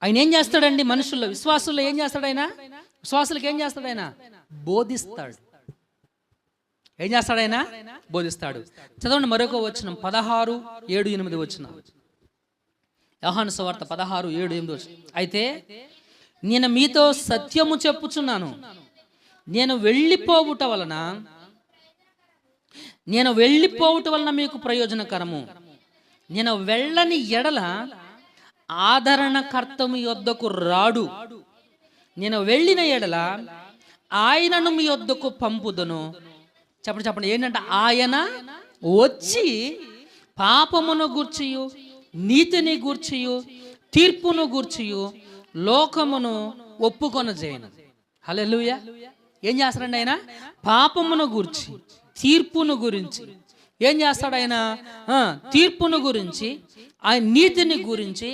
ఆయన ఏం చేస్తాడండి? మనుషుల్లో, విశ్వాసుల్లో ఏం చేస్తాడు ఆయన? విశ్వాసులకు ఏం చేస్తాడు ఆయన? బోధిస్తాడు. ఏం చేస్తాడు ఆయన? బోధిస్తాడు. చదవండి మరొక వచనం, 16:7-8 వచనం. యోహాను సువార్త 16:7-8 వచనం. అయితే నేను మీతో సత్యము చెప్పుచున్నాను, నేను వెళ్ళిపోవుట వలన మీకు ప్రయోజనకరము. నేను వెళ్ళని ఎడల ఆదరణకర్త మీ యొద్దకు రాడు. నేను వెళ్ళిన ఎడల ఆయనను మీ యొద్దకు పంపుదును. చెప్పండి ఏంటంటే, ఆయన వచ్చి పాపమును గూర్చియు నీతిని గూర్చియు తీర్పును గూర్చియు లోకమును ఒప్పుకొనజేయను. హల్లెలూయా. ఏం చేస్తాడండి ఆయన? పాపమును గూర్చి తీర్పును గురించి ఏం చేస్తాడు ఆయన? తీర్పును గురించి, ఆయన నీతిని గురించి,